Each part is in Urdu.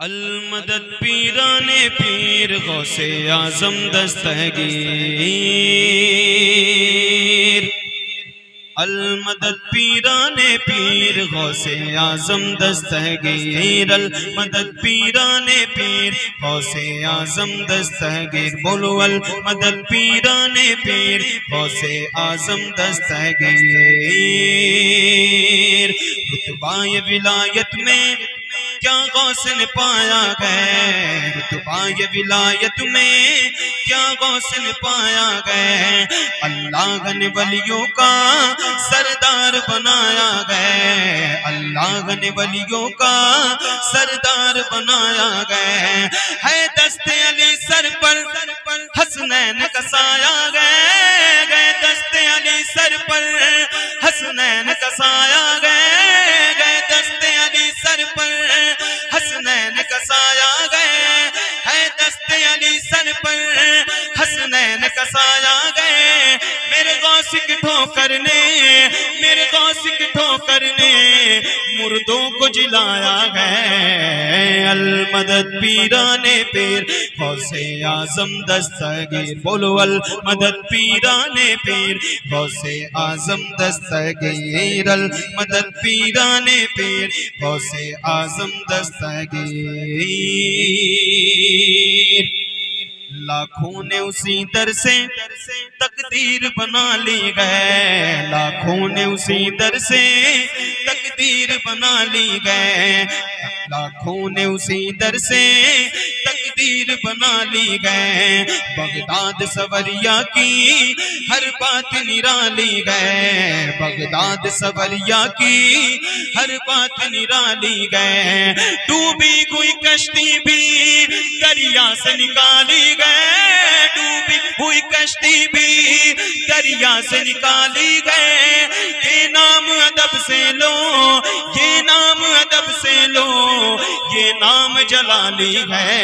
المدد پیران پیر غوث اعظم دستگیر، المدد پیران پیر غوث اعظم دستگیر، المدد پیران پیر غوث اعظم دستگیر، بولو المدد پیران پیر غوث اعظم دستگیر۔ رتبہ ولایت میں کیا غوث نے پایا گئے، رتبہ ولایت میں کیا غوث نے پایا گئے، اللہ نے ولیوں کا سردار بنایا گئے، اللہ نے ولیوں کا سردار بنایا گئے، ہے دست علی سر پر حسنین کا سایہ گئے، گئے دست علی سر پر حسنین کا سایہ گئے، گئے دست علی سر پر حسنین کا سایہ گئے، ہے دست علی سر پر حسنین کا سایہ گئے، میرے غوث کی ٹھوکر نے، میرے غوث کی ٹھوکر نے مردوں کو جلایا گئے۔ المدد پیران پیر غوث اعظم دستگیر، بولو المدد پیران پیر غوث اعظم دستگیر، المدد پیران پیر غوث اعظم دستگیر۔ لاکھوں نے اسی در سے تقدیر بنا لی گئے، لاکھوں نے اسی در سے تقدیر بنا لی گئے، لاکھوں نے اسی در سے تقدیر بنا لی گئے، بغداد سوریا کی ہر بات نرالی گئے، بغداد سوریا کی ہر بات نرالی گئے، ڈوبی ہوئی کشتی بھی دریا سے نکالی گئے، ڈوبی ہوئی کشتی بھی دریا سے نکالی گئے، یہ نام ادب سے لو، یہ نام ادب سے لو، یہ نام جلالی ہے۔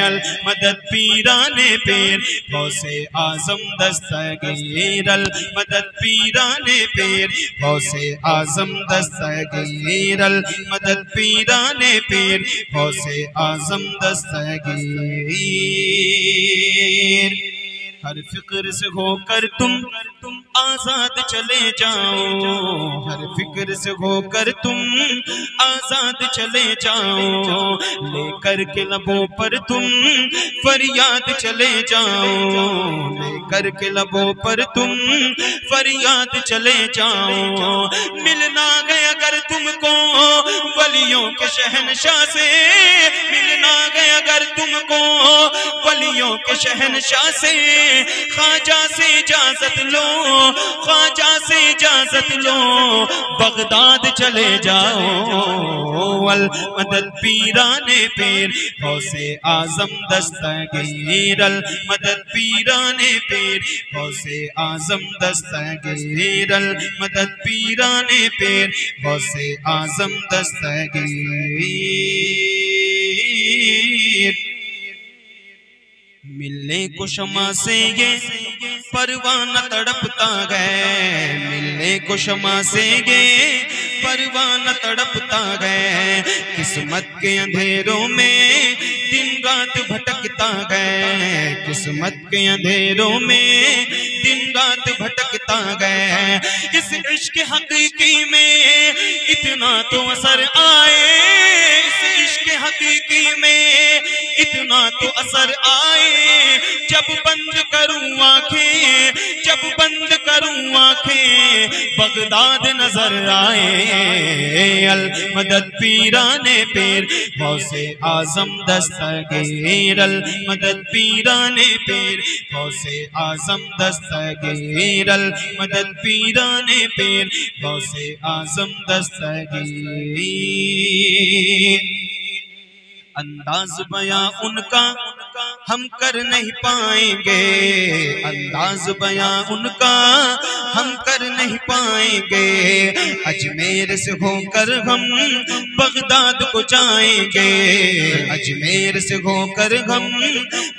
المدد پیران پیر غوث اعظم دستگیر، المدد پیران پیر غوث اعظم دستگیر، المدد پیران پیر غوث اعظم دستگیر۔ ہر فکر سے ہو کر تم آزاد چلے جاؤ، ہر فکر سے ہو کر تم آزاد چلے جاؤ، لے کر کے لبوں پر تم فریاد چلے جاؤ، لے کر کے لبوں پر تم فریاد چلے جاؤ، ملنا گیا اگر تم کو ولیوں کے شہنشاہ سے، ملنا گیا اگر تم کو ولیوں کے شہنشاہ سے، خواجہ سے اجازت لو، خواجہ سے اجازت لو، بغداد چلے جاؤ۔ المدد پیران پیر غوث اعظم دستگیر، المدد پیران پیر غوث اعظم دستگیر، المدد پیران پیر غوث اعظم دستگیر۔ ملنے کو شمع سے یہ پروانہ تڑپتا گئے، ملنے کو شمع سے یہ پروانہ تڑپتا گئے، قسمت کے اندھیروں میں دن رات بھٹکتا گئے، قسمت کے اندھیروں میں دن رات بھٹکتا گئے، اس عشق حقیقی میں اتنا تو اثر آئے، اس عشق حقیقی میں اتنا تو اثر آئے، جب بند کروں آنکھیں، جب بند کروں آنکھیں بغداد نظر آئے۔ المدد پیران پیر غوث اعظم دستگیر، المدد پیران پیر غوث اعظم دستگیر، المدد پیران پیر غوث اعظم دستگیر۔ انداز بیاں ان کا ہم کر نہیں پائیں گے، انداز بیاں ان کا ہم کر نہیں پائیں گے، اجمیر سے ہو کر ہم بغداد کو جائیں گے، اجمیر سے ہو کر ہم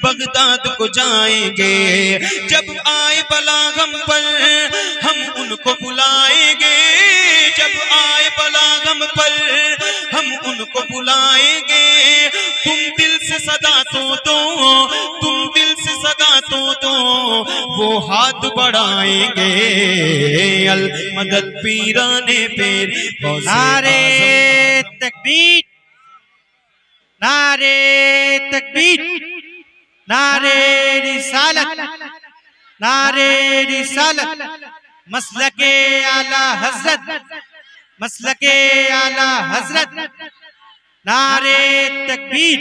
بغداد کو جائیں گے، جب آئے بلا ہم پر ہم ان کو بلائیں گے، جب آئے بلا ہم پر ہم ان کو بلائیں گے، تم دل سے صدا تو دو، تم دل سے صدا تو دو، وہ ہاتھ بڑھائیں گے المدد پیران پیر غوث نعرے اعظم۔ تکبیر، نعرے تکبیر، نعرے رسالت، نعرے رسالت، مسلک اعلی حضرت، مسلک اعلی حضرت، نعرے تکبیر،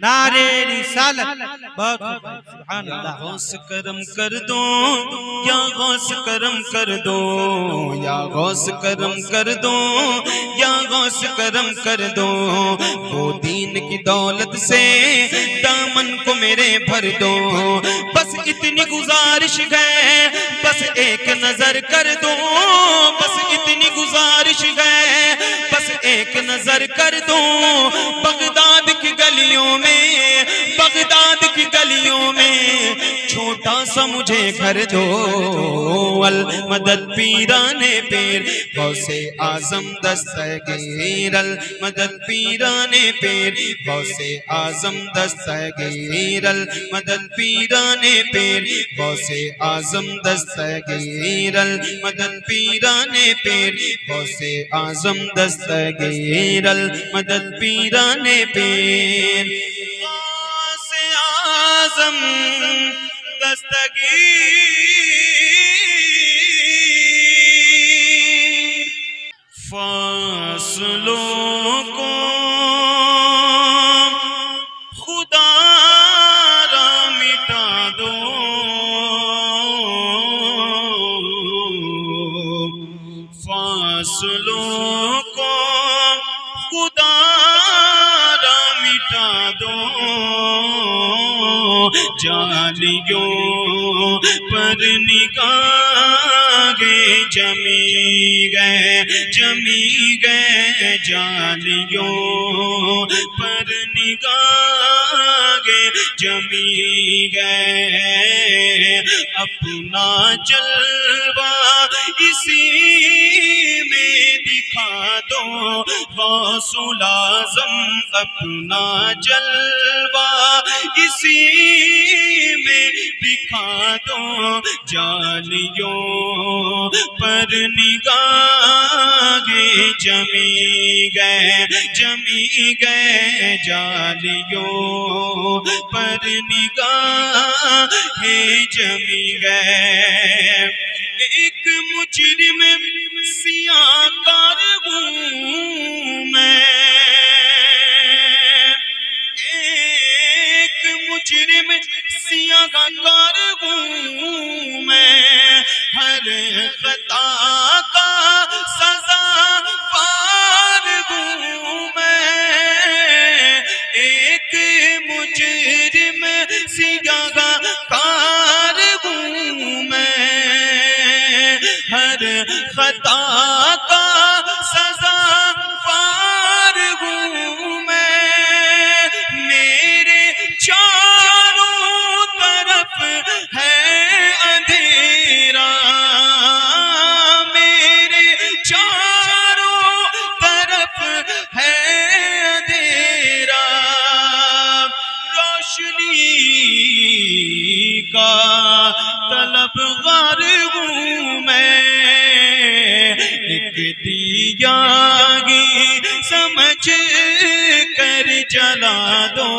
نعرے رسالت۔ بہت سبحان یا اللہ۔ غوث کرم کر دو، یا غوث کرم کر دو، یا غوث کرم کر دو، یا غوث کرم کر دو، وہ دین کی دولت سے دامن کو میرے بھر دو، بس اتنی گزارش ہے، بس ایک نظر کر دو، بس اتنی گزارش ہے، بس ایک نظر کر دو، بغداد کی گلیوں میں، بغداد کی گلیوں میں چھوٹا سا مجھے گھر دو، المدد پیران پیر غوث اعظم دستگیر، المدد پیران پیر غوث اعظم دستگیر، المدد پیران پیر غوث اعظم دستگیر، المدد پیران پیر غوث اعظم دستگیر، المدد پیران پیر غوث اعظم دستگیر۔ فاصلوں کو خدا را مٹا دو، فاصلوں کو خدا را مٹا دو، جالیوں پر نگاہیں جمی گئے، جمی گئے، جالیوں پر نگاہیں جمی گئے، اپنا جلوہ اسی میں دکھا دو غوث الاعظم، اپنا جلوہ اسی میں دکھا دو، جالیوں پر نگاہیں جمی گئے، جمی گئے، جالیوں پر نگاہیں جمی گئے، ایک مجرم سیاہ کار ہوں میں، ایک مجرم سیاہ کار ہوں میں، ہر خطا کا سزا پار ہوں میں، ایک مجرم سیاہ کار ہوں میں، ہر خطا کا سزا پار ہوں میں، میرے چاروں طرف ہے اندھیرا، میرے چاروں طرف ہے اندھیرا، روشنی کا طلبگار ہوں میں، ایک دیا گی سمجھ کر جلا دو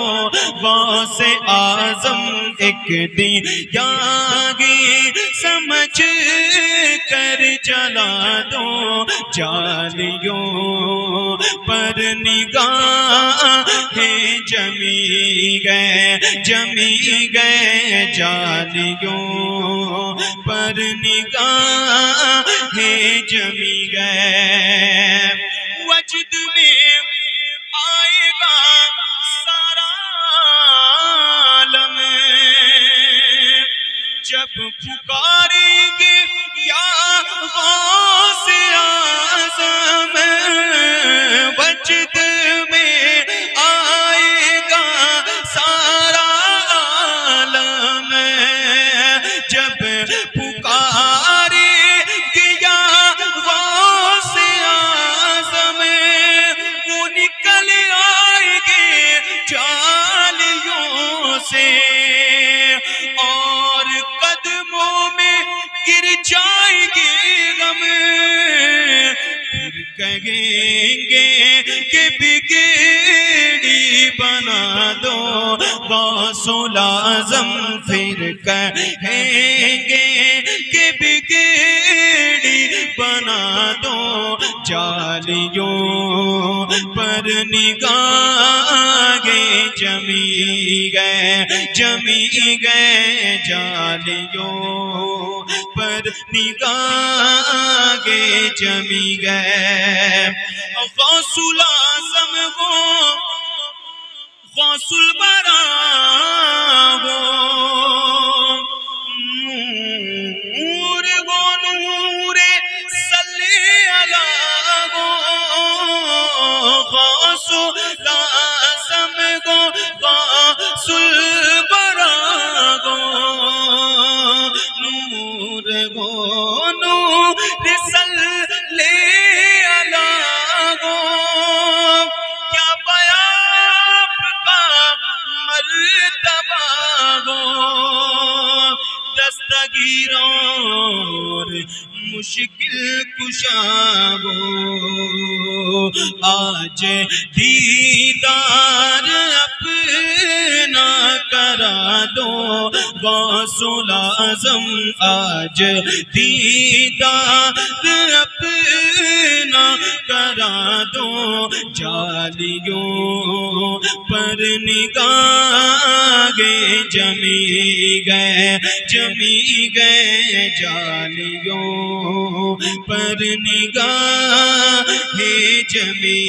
غوث اعظم، ایک دیا گی سمجھ کر جلا دو، جالیوں پر نگاہیں جمی گئے، جمی گئے، جالیوں پر نگاہیں جمی گئے، وجد میں آئے گا سارا عالم، جب پکاریں گے یا غوث اعظم، وجد میں آئے گا سارا عالم، جب پکاریں گے یا غوث اعظم، وہ نکل آئے گے سے اور قدموں میں گر جائیں گے غم، پھر کہیں گے کہ بگڑی بنا دو غوث الاعظم، پھر کہیں گے کہ بگڑی بنا دو جالیوں پر نگاہیں جمی گئے جالیوں پر نگاہیں جمی گئے۔ غوث الاعظم ہو غوث الورا ہو، نور گو نور صلی علی گو، غوث الاعظم گو غوث الورا گو، نور گو نور صلی علی گو، کیا بیان کا مرتبہ گو، دستگیروں اور مشکل کشا گو، آج دیدار اپنا کرا دو غوث الاعظم، آج دیدار اپنا کرا دو جالیوں پر نگاہیں جمی گئے جالیوں پر نگاہیں جمی